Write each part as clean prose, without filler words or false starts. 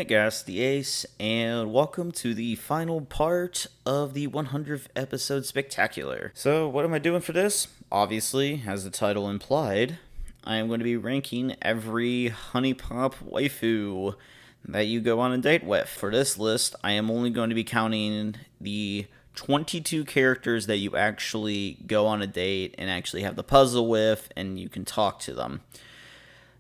Hey guys, the Ace, and welcome to the final part of the 100th episode spectacular. So, what am I doing for this? Obviously, as the title implied, I am going to be ranking every Huniepop Waifu that you go on a date with. For this list, I am only going to be counting the 22 characters that you actually go on a date and actually have the puzzle with, and you can talk to them.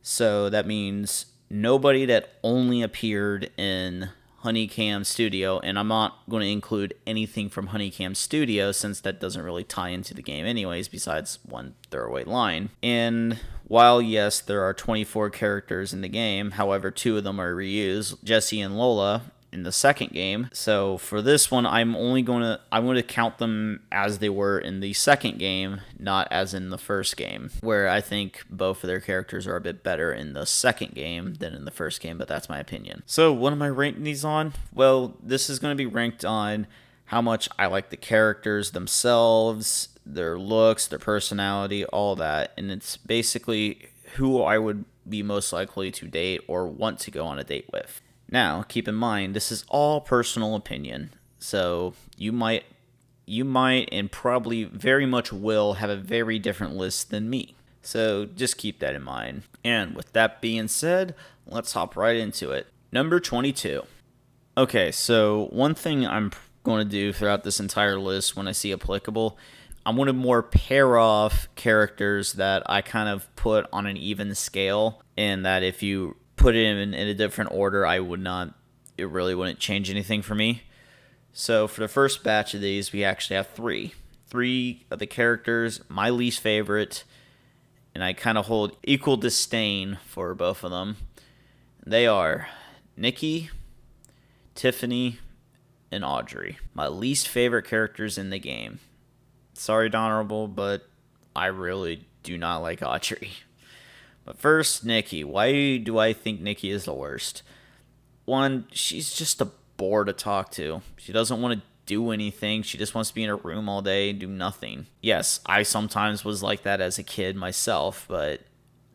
So, that means nobody that only appeared in Honeycam Studio, and I'm not going to include anything from Honeycam Studio since that doesn't really tie into the game anyways, besides one throwaway line. And while, yes, there are 24 characters in the game, however, 2 of them are reused, Jessie and Lola, in the second game. So for this one, I'm going to count them as they were in the second game, not as in the first game, where I think both of their characters are a bit better in the second game than in the first game, but that's my opinion. So what am I ranking these on? Well, this is going to be ranked on how much I like the characters themselves, their looks, their personality, all that, and it's basically who I would be most likely to date or want to go on a date with. Now, keep in mind, this is all personal opinion, so you might and probably very much will have a very different list than me. So just keep that in mind. And with that being said, let's hop right into it. Number 22. Okay, so one thing I'm going to do throughout this entire list when I see applicable, I'm going to more pair off characters that I kind of put on an even scale, and that if you put it in a different order, it really wouldn't change anything for me. So for the first batch of these, we actually have three of the characters, my least favorite, and I kind of hold equal disdain for both of them. They are Nikki, Tiffany, and Audrey. My least favorite characters in the game. Sorry, Honorable, but I really do not like Audrey. But first, Nikki. Why do I think Nikki is the worst? One, she's just a bore to talk to. She doesn't want to do anything. She just wants to be in her room all day and do nothing. Yes, I sometimes was like that as a kid myself, but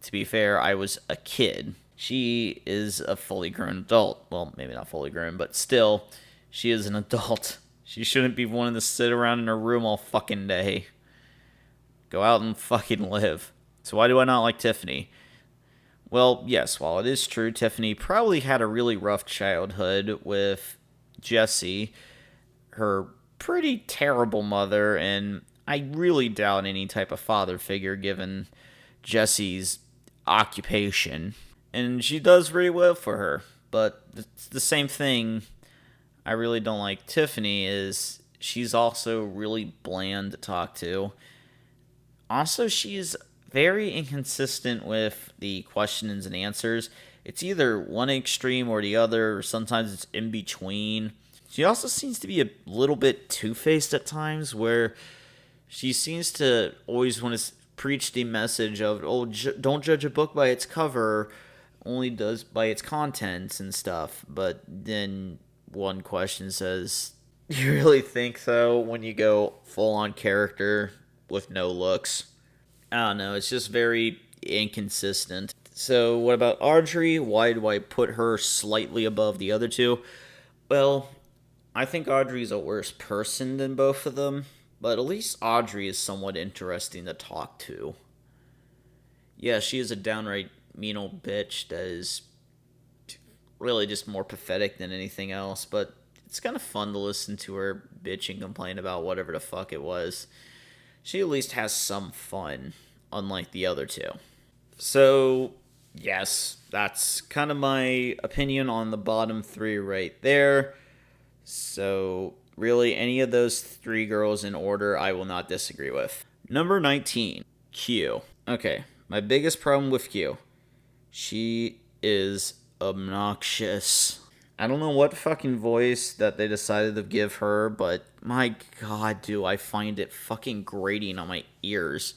to be fair, I was a kid. She is a fully grown adult. Well, maybe not fully grown, but still, she is an adult. She shouldn't be wanting to sit around in her room all fucking day. Go out and fucking live. So why do I not like Tiffany? Well, yes, while it is true, Tiffany probably had a really rough childhood with Jessie, her pretty terrible mother, and I really doubt any type of father figure given Jessie's occupation. And she does really well for her, but it's the same thing I really don't like Tiffany is she's also really bland to talk to. Also, she's very inconsistent with the questions and answers. It's either one extreme or the other, or sometimes it's in between. She also seems to be a little bit two-faced at times, where she seems to always want to preach the message of, don't judge a book by its cover, only does by its contents and stuff. But then one question says, you really think so when you go full-on character with no looks? I don't know, it's just very inconsistent. So what about Audrey? Why do I put her slightly above the other two? Well, I think Audrey's a worse person than both of them, but at least Audrey is somewhat interesting to talk to. Yeah, she is a downright mean old bitch that is really just more pathetic than anything else, but it's kind of fun to listen to her bitch and complain about whatever the fuck it was. She at least has some fun, unlike the other two. So, yes, that's kind of my opinion on the bottom 3 right there. So, really, any of those 3 girls in order, I will not disagree with. Number 19, Q. Okay, my biggest problem with Q. She is obnoxious. I don't know what fucking voice that they decided to give her, but my god, do I find it fucking grating on my ears.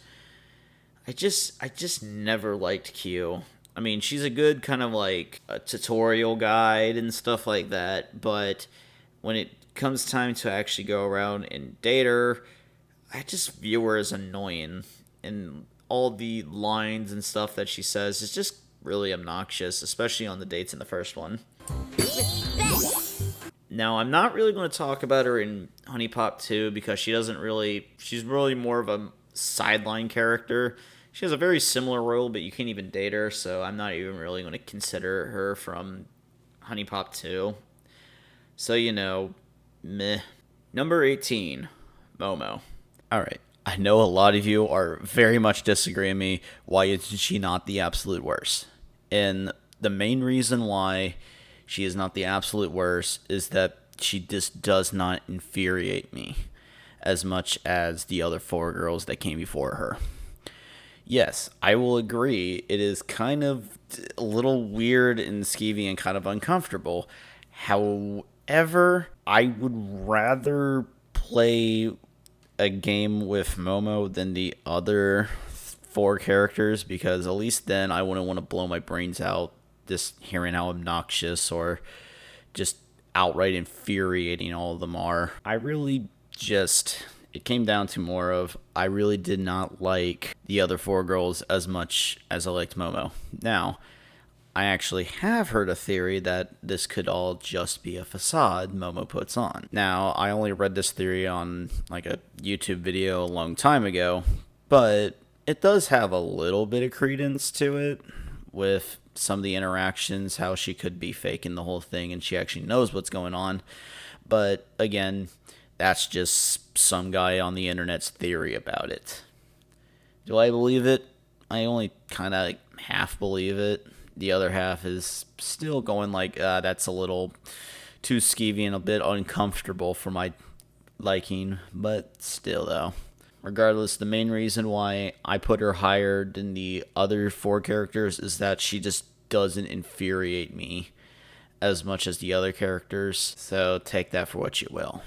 I just never liked Q. I mean, she's a good kind of like a tutorial guide and stuff like that, but when it comes time to actually go around and date her, I just view her as annoying. And all the lines and stuff that she says is just really obnoxious, especially on the dates in the first one. Now, I'm not really going to talk about her in Huniepop 2 because she's really more of a sideline character. She has a very similar role, but you can't even date her, so I'm not even really going to consider her from Huniepop 2. So, meh. Number 18, Momo. Alright, I know a lot of you are very much disagreeing with me. Why is she not the absolute worst? And the main reason why she is not the absolute worst is that she just does not infuriate me as much as the other 4 girls that came before her. Yes, I will agree, it is kind of a little weird and skeevy and kind of uncomfortable. However, I would rather play a game with Momo than the other 4 characters, because at least then I wouldn't want to blow my brains out just hearing how obnoxious or just outright infuriating all of them are. It came down to more of, I really did not like the other 4 girls as much as I liked Momo. Now, I actually have heard a theory that this could all just be a facade Momo puts on. Now, I only read this theory on like a YouTube video a long time ago, but it does have a little bit of credence to it with some of the interactions, how she could be faking the whole thing and she actually knows what's going on. But again, that's just some guy on the internet's theory about it. Do I believe it? I only kind of half believe it. The other half is still going like, that's a little too skeevy and a bit uncomfortable for my liking, but still though. Regardless, the main reason why I put her higher than the other 4 characters is that she just doesn't infuriate me as much as the other characters, so take that for what you will.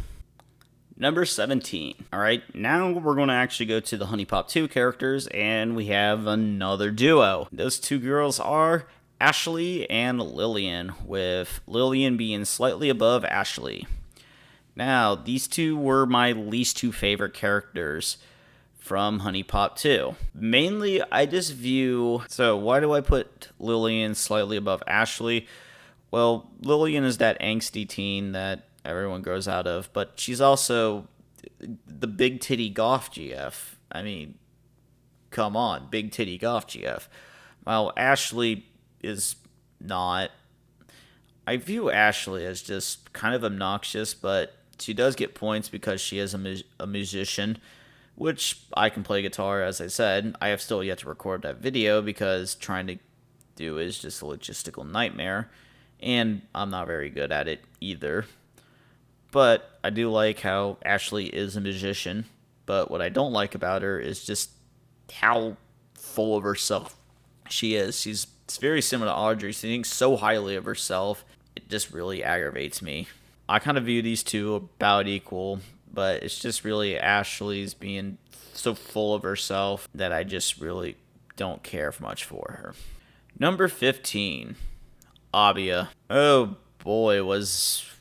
Number 17. Alright, now we're going to actually go to the Huniepop 2 characters, and we have another duo. Those 2 girls are Ashley and Lillian, with Lillian being slightly above Ashley. Now, these 2 were my least 2 favorite characters from Huniepop 2. Mainly, I just view... So, why do I put Lillian slightly above Ashley? Well, Lillian is that angsty teen that everyone grows out of, but she's also the big titty goth GF. I mean, come on, big titty goth GF. While Ashley is not. I view Ashley as just kind of obnoxious, but she does get points because she is a musician, which I can play guitar, as I said. I have still yet to record that video because trying to do is just a logistical nightmare, and I'm not very good at it either. But I do like how Ashley is a musician, but what I don't like about her is just how full of herself she is. She's very similar to Audrey. She thinks so highly of herself. It just really aggravates me. I kind of view these 2 about equal, but it's just really Ashley's being so full of herself that I just really don't care much for her. Number 15, Abia. Oh boy,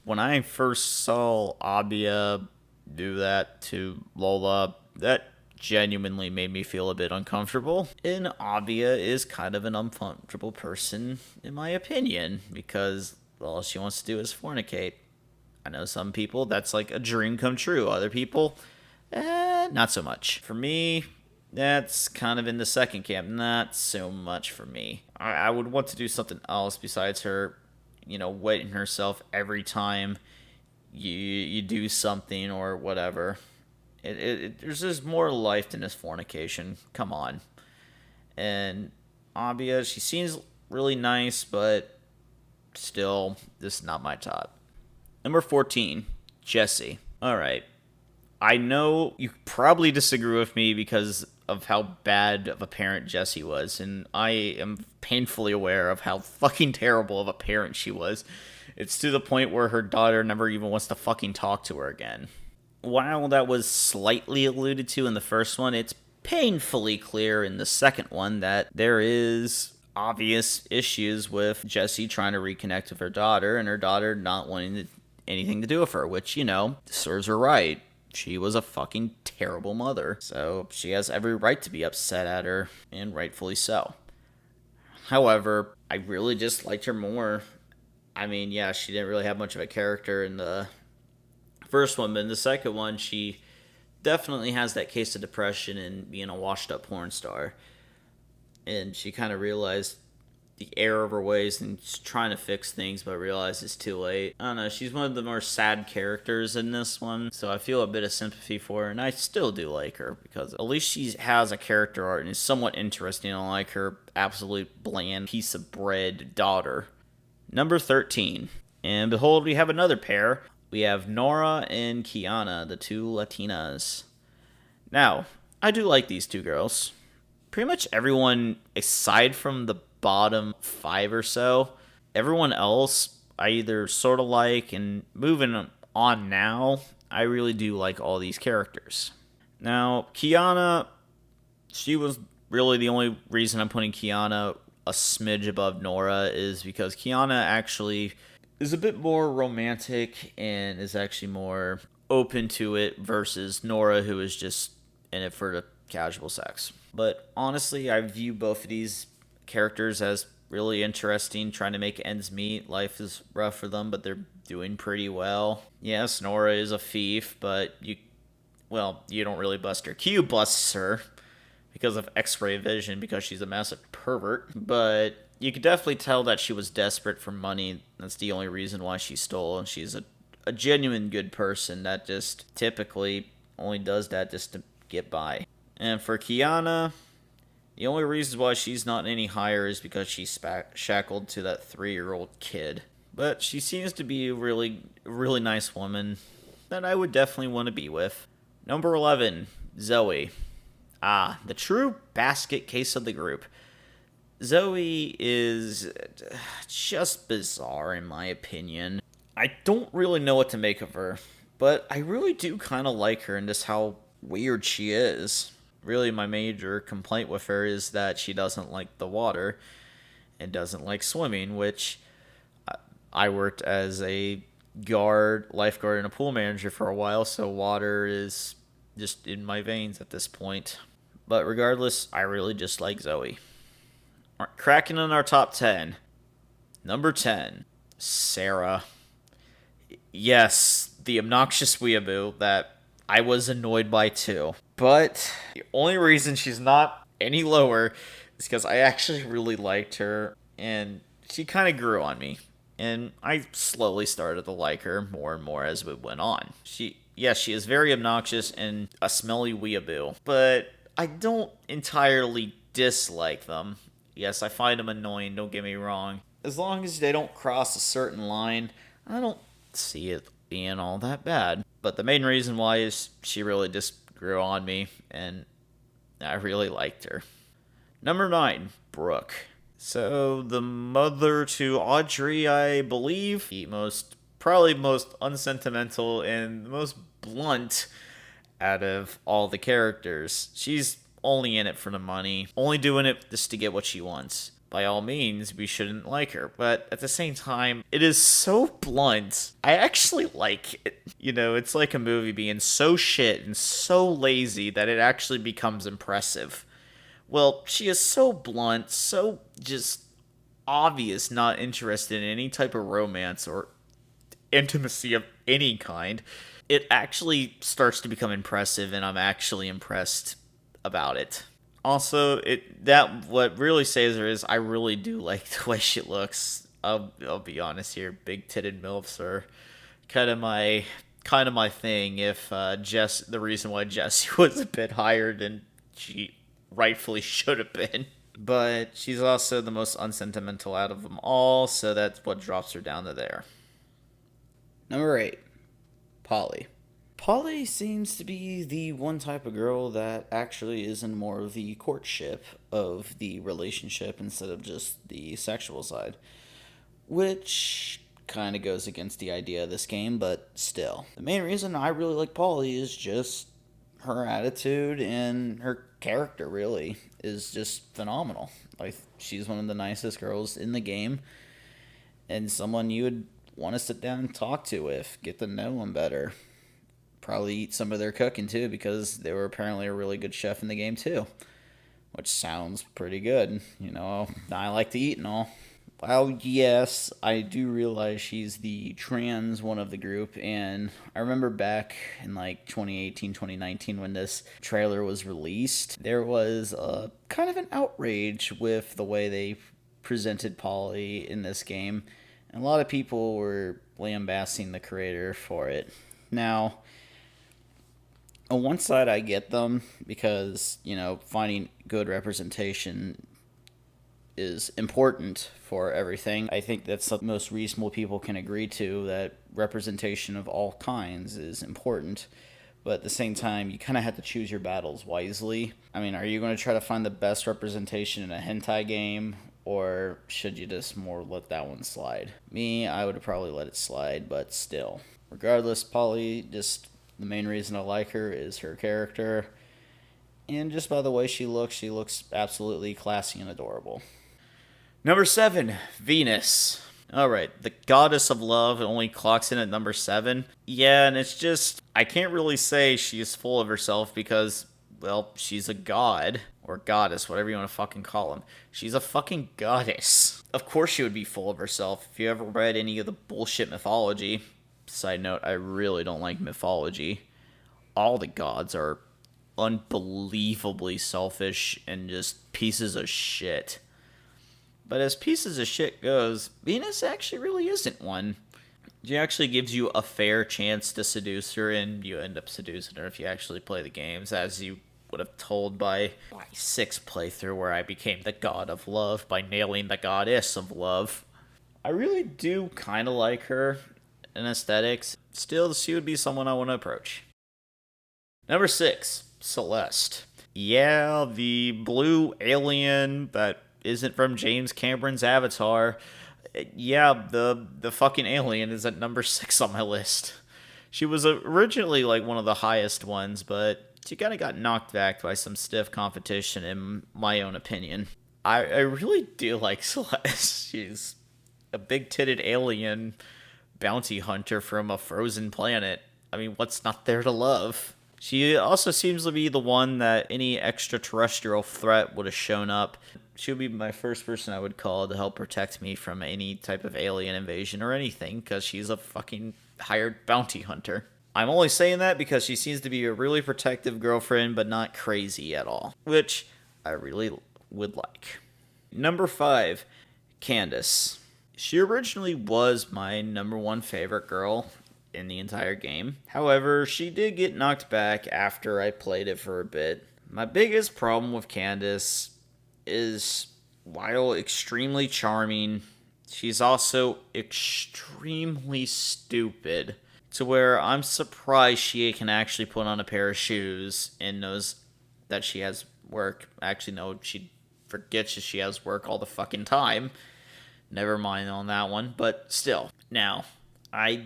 when I first saw Abia do that to Lola, that genuinely made me feel a bit uncomfortable. And Abia is kind of an uncomfortable person, in my opinion, because all she wants to do is fornicate. I know some people, that's like a dream come true. Other people, not so much. For me, that's kind of in the second camp. Not so much for me. I would want to do something else besides her, wetting herself every time you do something or whatever. There's just more life than this fornication. Come on. And Abia, she seems really nice, but still, this is not my top. Number 14, Jessie. Alright. I know you probably disagree with me because of how bad of a parent Jessie was, and I am painfully aware of how fucking terrible of a parent she was. It's to the point where her daughter never even wants to fucking talk to her again. While that was slightly alluded to in the first one, it's painfully clear in the second one that there is obvious issues with Jessie trying to reconnect with her daughter, and her daughter not wanting anything to do with her, which, serves her right. She was a fucking terrible mother, so she has every right to be upset at her, and rightfully so. However, I really just liked her more. I mean, yeah, she didn't really have much of a character in the first one, but in the second one, she definitely has that case of depression and being a washed up porn star. And she kind of realized the error of her ways and trying to fix things, but realized it's too late. I don't know, she's one of the more sad characters in this one, so I feel a bit of sympathy for her, and I still do like her, because at least she has a character art and is somewhat interesting, unlike her absolute bland piece of bread daughter. Number 13. And behold, we have another pair. We have Nora and Kyanna, the two Latinas. Now, I do like these two girls. Pretty much everyone, aside from the bottom 5 or so, everyone else I either sort of like, and moving on now, I really do like all these characters. Now, Kyanna, she was really the only reason I'm putting Kyanna a smidge above Nora is because Kyanna actually is a bit more romantic and is actually more open to it versus Nora, who is just in it for the casual sex. But honestly, I view both of these characters as really interesting, trying to make ends meet. Life is rough for them, but they're doing pretty well. Yes, Nora is a thief, but you don't really bust her. Q busts her because of X-ray vision, because she's a massive pervert. But you could definitely tell that she was desperate for money. That's the only reason why she stole, and she's a genuine good person that just typically only does that just to get by. And for Kyanna, the only reason why she's not any higher is because she's shackled to that 3-year-old kid. But she seems to be a really nice woman that I would definitely want to be with. Number 11, Zoe. The true basket case of the group. Zoe is just bizarre in my opinion. I don't really know what to make of her, but I really do kind of like her and just how weird she is. Really, my major complaint with her is that she doesn't like the water and doesn't like swimming, which I worked as a lifeguard, and a pool manager for a while, so water is just in my veins at this point. But regardless, I really just like Zoe. Cracking in our top 10. Number 10, Sarah. Yes, the obnoxious weeaboo that I was annoyed by too. But the only reason she's not any lower is because I actually really liked her, and she kind of grew on me. And I slowly started to like her more and more as we went on. She is very obnoxious and a smelly weeaboo, but I don't entirely dislike them. Yes, I find them annoying, don't get me wrong. As long as they don't cross a certain line, I don't see it being all that bad. But the main reason why is she really just grew on me, and I really liked her. Number 9, Brooke. So, the mother to Audrey, I believe. The probably most unsentimental and most blunt out of all the characters. She's only in it for the money, only doing it just to get what she wants. By all means, we shouldn't like her, but at the same time, it is so blunt. I actually like it. It's like a movie being so shit and so lazy that it actually becomes impressive. Well, she is so blunt, so just obvious, not interested in any type of romance or intimacy of any kind. It actually starts to become impressive, and I'm actually impressed about it. Also, what really saves her is I really do like the way she looks. I'll be honest here, big-titted milfs are kind of my thing. If the reason why Jessie was a bit higher than she rightfully should have been. But she's also the most unsentimental out of them all, so that's what drops her down to there. Number 8, Polly. Polly seems to be the one type of girl that actually is in more of the courtship of the relationship instead of just the sexual side, which kind of goes against the idea of this game, but still. The main reason I really like Polly is just her attitude, and her character really is just phenomenal. Like, she's one of the nicest girls in the game, and someone you would want to sit down and talk to get to know them better. Probably eat some of their cooking too, because they were apparently a really good chef in the game too. which sounds pretty good. I like to eat and all. Well, yes, I do realize she's the trans one of the group, and I remember back in like 2018, 2019 when this trailer was released, there was a kind of an outrage with the way they presented Polly in this game, and a lot of people were lambasting the creator for it. Now, on one side, I get them because, finding good representation is important for everything. I think that's the most reasonable people can agree to, that representation of all kinds is important. But at the same time, you kind of have to choose your battles wisely. I mean, are you going to try to find the best representation in a hentai game, or should you just more let that one slide? Me, I would have probably let it slide, but still. Regardless, Polly, just the main reason I like her is her character. And just by the way she looks absolutely classy and adorable. Number 7, Venus. Alright, the goddess of love only clocks in at number 7. Yeah, and it's just, I can't really say she's full of herself because, well, she's a god. Or goddess, whatever you want to fucking call them. She's a fucking goddess. Of course she would be full of herself. If you ever read any of the bullshit mythology, side note, I really don't like mythology. All the gods are unbelievably selfish and just pieces of shit. But as pieces of shit goes, Venus actually really isn't one. She actually gives you a fair chance to seduce her, and you end up seducing her if you actually play the games, as you would have told by my 6th playthrough where I became the god of love by nailing the goddess of love. I really do kind of like her in aesthetics. Still, she would be someone I want to approach. Number 6, Celeste. Yeah, the blue alien that isn't from James Cameron's Avatar. Yeah, the fucking alien is at number 6 on my list. She was originally like one of the highest ones, but she kind of got knocked back by some stiff competition in my own opinion. I really do like Celeste. She's a big-titted alien bounty hunter from a frozen planet. I mean, what's not there to love? She also seems to be the one that any extraterrestrial threat would have shown up. She would be my first person I would call to help protect me from any type of alien invasion or anything, because she's a fucking hired bounty hunter. I'm only saying that because she seems to be a really protective girlfriend, but not crazy at all, which I really would like. Number 5, Candace. She originally was my number 1 favorite girl in the entire game. However, she did get knocked back after I played it for a bit. My biggest problem with Candace is, while extremely charming, she's also extremely stupid, to where I'm surprised she can actually put on a pair of shoes and knows that she has work. Actually, no, she forgets that she has work all the fucking time. Never mind on that one, but still. Now, I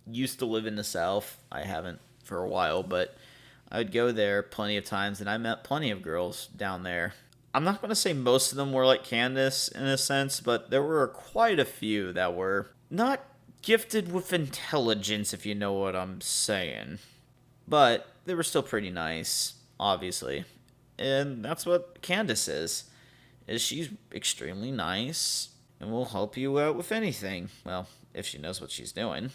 used to live in the South. I haven't for a while, but I would go there plenty of times, and I met plenty of girls down there. I'm not going to say most of them were like Candace in a sense, but there were quite a few that were not gifted with intelligence, if you know what I'm saying. But they were still pretty nice, obviously. And that's what Candace is she's extremely nice and will help you out with anything. Well, if she knows what she's doing.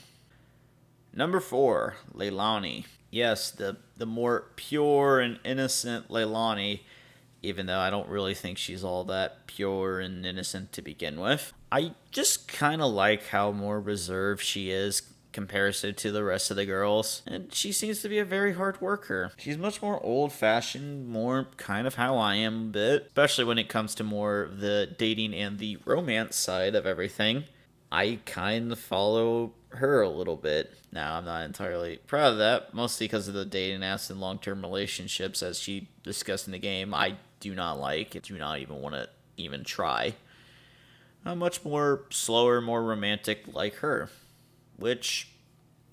Number 4, Leilani. Yes, the more pure and innocent Leilani, even though I don't really think she's all that pure and innocent to begin with. I just kind of like how more reserved she is compared to the rest of the girls, and she seems to be a very hard worker. She's much more old-fashioned, more kind of how I am a bit, especially when it comes to more of the dating and the romance side of everything. I kind of follow her a little bit. Now, I'm not entirely proud of that, mostly because of the dating apps and long-term relationships, as she discussed in the game. I do not like it, do not even want to even try. I'm much more slower, more romantic like her, which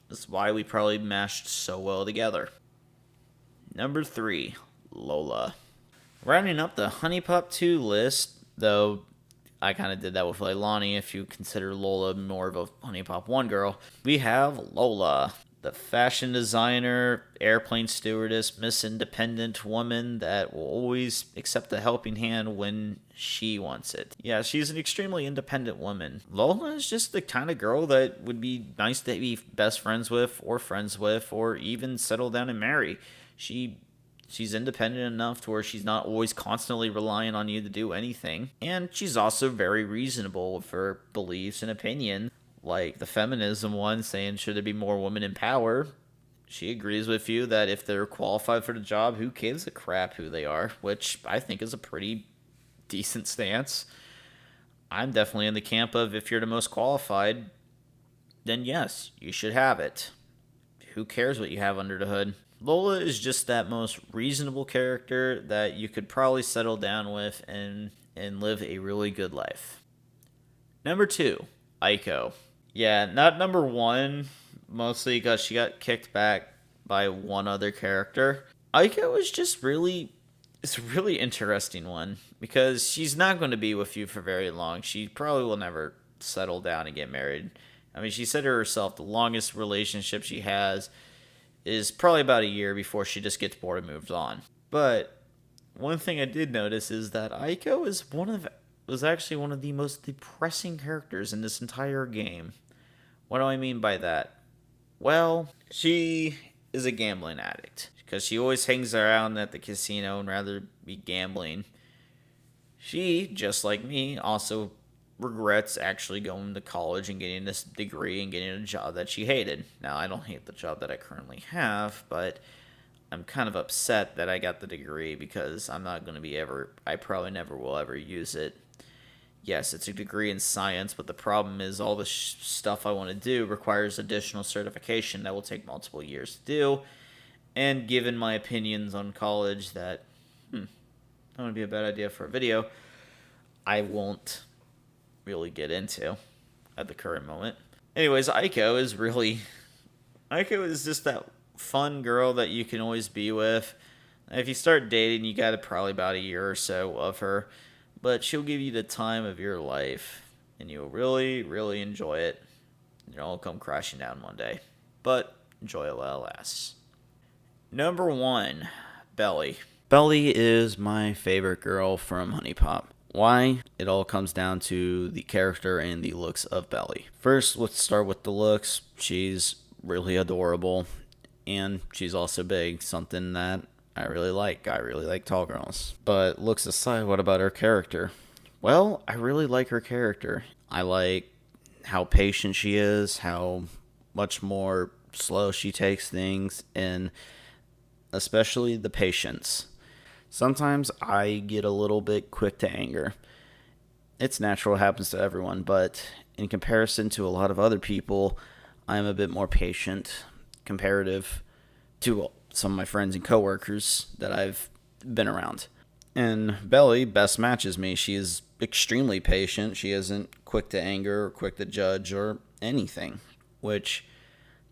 is why we probably meshed so well together. Number 3, Lola. Rounding up the Huniepop 2 list, though I kind of did that with Leilani if you consider Lola more of a Huniepop 1 girl, we have Lola, the fashion designer, airplane stewardess, Miss Independent woman that will always accept a helping hand when she wants it. Yeah, she's an extremely independent woman. Lola is just the kind of girl that would be nice to be best friends with, or even settle down and marry. She's independent enough to where she's not always constantly relying on you to do anything. And she's also very reasonable with her beliefs and opinion. Like the feminism one saying, should there be more women in power? She agrees with you that if they're qualified for the job, who gives a crap who they are? Which I think is a pretty decent stance. I'm definitely in the camp of if you're the most qualified, then yes, you should have it. Who cares what you have under the hood? Lola is just that most reasonable character that you could probably settle down with and live a really good life. Number 2, Aiko. Yeah, not number 1, mostly because she got kicked back by one other character. Aiko is just it's a really interesting one because she's not going to be with you for very long. She probably will never settle down and get married. I mean, she said to herself the longest relationship she has is probably about a year before she just gets bored and moves on. But one thing I did notice is that Aiko was actually one of the most depressing characters in this entire game. What do I mean by that? Well, she is a gambling addict because she always hangs around at the casino and rather be gambling. She, just like me, also regrets actually going to college and getting this degree and getting a job that she hated. Now, I don't hate the job that I currently have, but I'm kind of upset that I got the degree because I probably never will ever use it. Yes, it's a degree in science, but the problem is all the stuff I want to do requires additional certification that will take multiple years to do. And given my opinions on college that, that would be a bad idea for a video, I won't really get into at the current moment. Anyways, Aiko is just that fun girl that you can always be with. If you start dating, you got probably about a year or so of her. But she'll give you the time of your life, and you'll really, really enjoy it. It'll come crashing down one day. But enjoy it while it lasts. Number 1, Belly. Belly is my favorite girl from Huniepop. Why? It all comes down to the character and the looks of Belly. First, let's start with the looks. She's really adorable, and she's also big, something that I really like. I really like tall girls. But looks aside, what about her character? Well, I really like her character. I like how patient she is, how much more slow she takes things, and especially the patience. Sometimes I get a little bit quick to anger. It's natural, it happens to everyone, but in comparison to a lot of other people, I'm a bit more patient comparative to some of my friends and coworkers that I've been around. And Belly best matches me. She is extremely patient. She isn't quick to anger or quick to judge or anything, which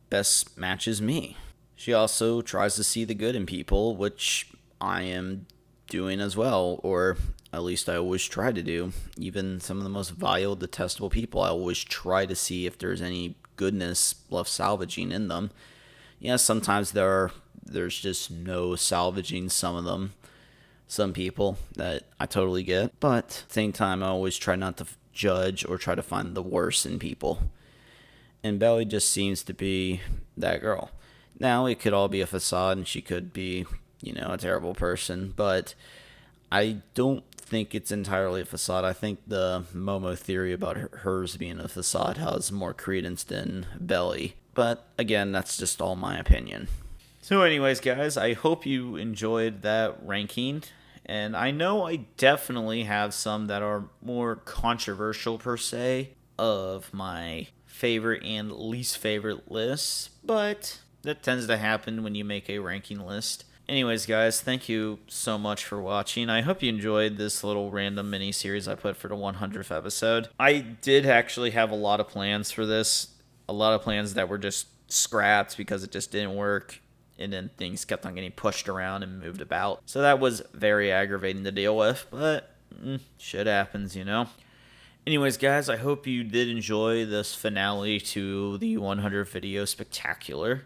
best matches me. She also tries to see the good in people, which I am doing as well, or at least I always try to do. Even some of the most vile, detestable people, I always try to see if there's any goodness left salvaging in them. Yeah, sometimes there's just no salvaging some of them, some people that I totally get. But at the same time, I always try not to judge or try to find the worst in people. And Belly just seems to be that girl. Now, it could all be a facade and she could be, a terrible person, but I don't think it's entirely a facade. I think the Momo theory about hers being a facade has more credence than Belly. But again, that's just all my opinion. So anyways, guys, I hope you enjoyed that ranking. And I know I definitely have some that are more controversial per se of my favorite and least favorite lists, but that tends to happen when you make a ranking list. Anyways, guys, thank you so much for watching. I hope you enjoyed this little random mini-series I put for the 100th episode. I did actually have a lot of plans for this. A lot of plans that were just scrapped because it just didn't work. And then things kept on getting pushed around and moved about. So that was very aggravating to deal with. But shit happens, Anyways, guys, I hope you did enjoy this finale to the 100 video spectacular.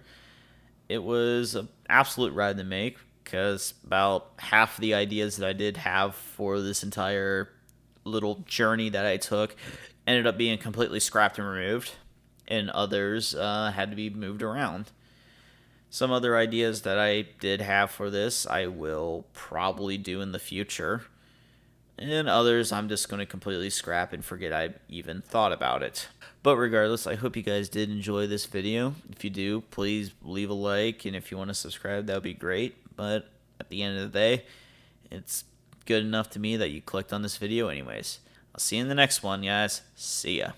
it was an absolute ride to make, because about half the ideas that I did have for this entire little journey that I took ended up being completely scrapped and removed, and others had to be moved around. Some other ideas that I did have for this I will probably do in the future, and others I'm just going to completely scrap and forget I even thought about it. But regardless, I hope you guys did enjoy this video. If you do, please leave a like, and if you want to subscribe, that would be great. But at the end of the day, it's good enough to me that you clicked on this video anyways. I'll see you in the next one, guys. See ya.